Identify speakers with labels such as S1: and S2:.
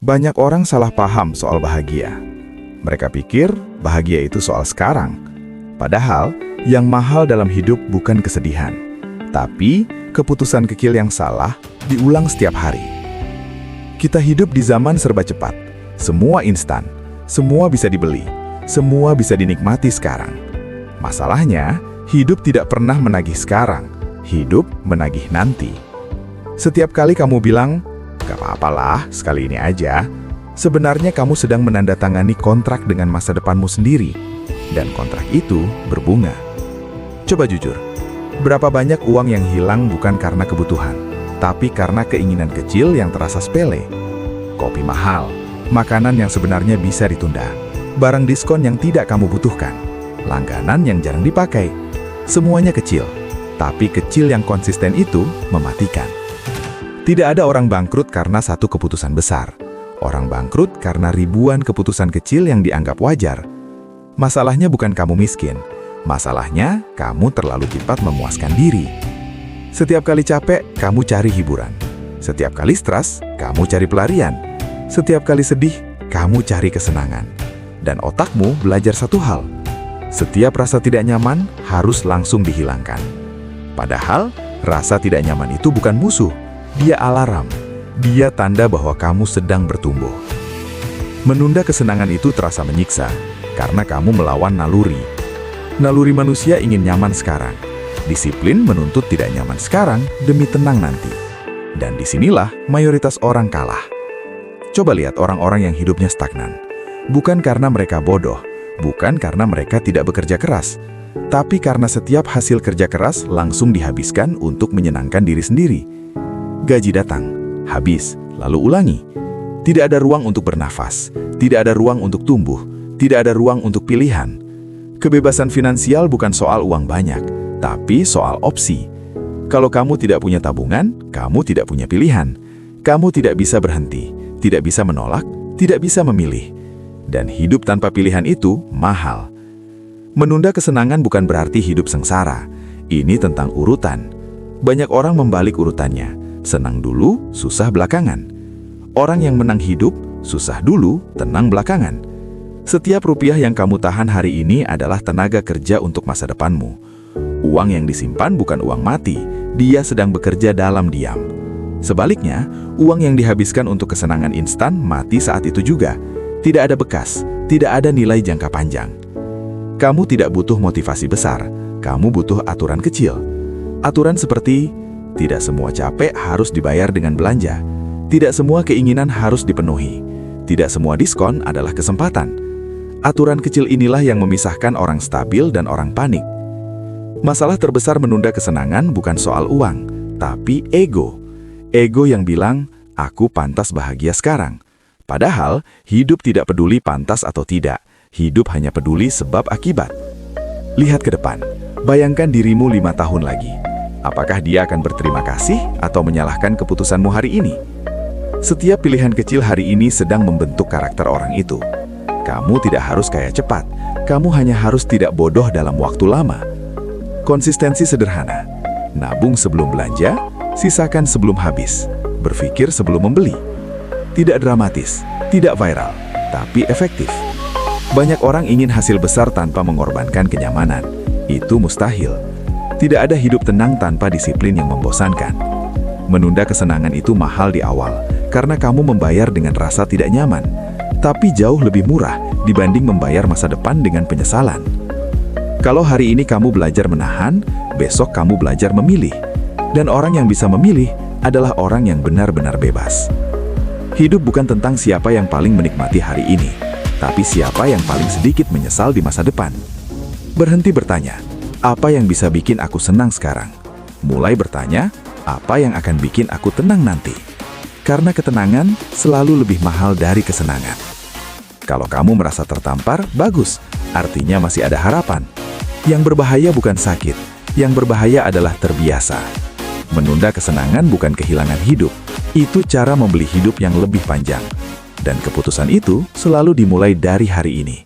S1: Banyak orang salah paham soal bahagia. Mereka pikir bahagia itu soal sekarang. Padahal, yang mahal dalam hidup bukan kesedihan, tapi keputusan kecil yang salah diulang setiap hari. Kita hidup di zaman serba cepat. Semua instan, semua bisa dibeli, semua bisa dinikmati sekarang. Masalahnya, hidup tidak pernah menagih sekarang, hidup menagih nanti. Setiap kali kamu bilang, "Gak apa-apalah, sekali ini aja," sebenarnya kamu sedang menandatangani kontrak dengan masa depanmu sendiri, dan kontrak itu berbunga. Coba jujur, berapa banyak uang yang hilang bukan karena kebutuhan, tapi karena keinginan kecil yang terasa sepele? Kopi mahal, makanan yang sebenarnya bisa ditunda, barang diskon yang tidak kamu butuhkan, langganan yang jarang dipakai. Semuanya kecil, tapi kecil yang konsisten itu mematikan. Tidak ada orang bangkrut karena satu keputusan besar. Orang bangkrut karena ribuan keputusan kecil yang dianggap wajar. Masalahnya bukan kamu miskin. Masalahnya kamu terlalu cepat memuaskan diri. Setiap kali capek, kamu cari hiburan. Setiap kali stres, kamu cari pelarian. Setiap kali sedih, kamu cari kesenangan. Dan otakmu belajar satu hal. Setiap rasa tidak nyaman harus langsung dihilangkan. Padahal, rasa tidak nyaman itu bukan musuh. Dia alarm. Dia tanda bahwa kamu sedang bertumbuh. Menunda kesenangan itu terasa menyiksa, karena kamu melawan naluri. Naluri manusia ingin nyaman sekarang. Disiplin menuntut tidak nyaman sekarang demi tenang nanti. Dan disinilah mayoritas orang kalah. Coba lihat orang-orang yang hidupnya stagnan. Bukan karena mereka bodoh, bukan karena mereka tidak bekerja keras, tapi karena setiap hasil kerja keras langsung dihabiskan untuk menyenangkan diri sendiri. Gaji datang, habis, lalu ulangi. Tidak ada ruang untuk bernafas, tidak ada ruang untuk tumbuh, tidak ada ruang untuk pilihan. Kebebasan finansial bukan soal uang banyak, tapi soal opsi. Kalau kamu tidak punya tabungan, kamu tidak punya pilihan. Kamu tidak bisa berhenti, tidak bisa menolak, tidak bisa memilih. Dan hidup tanpa pilihan itu mahal. Menunda kesenangan bukan berarti hidup sengsara. Ini tentang urutan. Banyak orang membalik urutannya. Senang dulu, susah belakangan. Orang yang menang hidup, susah dulu, tenang belakangan. Setiap rupiah yang kamu tahan hari ini adalah tenaga kerja untuk masa depanmu. Uang yang disimpan bukan uang mati, dia sedang bekerja dalam diam. Sebaliknya, uang yang dihabiskan untuk kesenangan instan mati saat itu juga. Tidak ada bekas, tidak ada nilai jangka panjang. Kamu tidak butuh motivasi besar, kamu butuh aturan kecil. Aturan seperti, tidak semua capek harus dibayar dengan belanja. Tidak semua keinginan harus dipenuhi. Tidak semua diskon adalah kesempatan. Aturan kecil inilah yang memisahkan orang stabil dan orang panik. Masalah terbesar menunda kesenangan bukan soal uang, tapi ego. Ego yang bilang, aku pantas bahagia sekarang. Padahal, hidup tidak peduli pantas atau tidak. Hidup hanya peduli sebab akibat. Lihat ke depan. Bayangkan dirimu 5 tahun lagi. Apakah dia akan berterima kasih atau menyalahkan keputusanmu hari ini? Setiap pilihan kecil hari ini sedang membentuk karakter orang itu. Kamu tidak harus kaya cepat. Kamu hanya harus tidak bodoh dalam waktu lama. Konsistensi sederhana. Nabung sebelum belanja, sisakan sebelum habis. Berpikir sebelum membeli. Tidak dramatis, tidak viral, tapi efektif. Banyak orang ingin hasil besar tanpa mengorbankan kenyamanan. Itu mustahil. Tidak ada hidup tenang tanpa disiplin yang membosankan. Menunda kesenangan itu mahal di awal, karena kamu membayar dengan rasa tidak nyaman. Tapi jauh lebih murah dibanding membayar masa depan dengan penyesalan. Kalau hari ini kamu belajar menahan, besok kamu belajar memilih. Dan orang yang bisa memilih adalah orang yang benar-benar bebas. Hidup bukan tentang siapa yang paling menikmati hari ini, tapi siapa yang paling sedikit menyesal di masa depan. Berhenti bertanya, apa yang bisa bikin aku senang sekarang? Mulai bertanya, apa yang akan bikin aku tenang nanti? Karena ketenangan selalu lebih mahal dari kesenangan. Kalau kamu merasa tertampar, bagus, artinya masih ada harapan. Yang berbahaya bukan sakit, yang berbahaya adalah terbiasa. Menunda kesenangan bukan kehilangan hidup, itu cara membeli hidup yang lebih panjang. Dan keputusan itu selalu dimulai dari hari ini.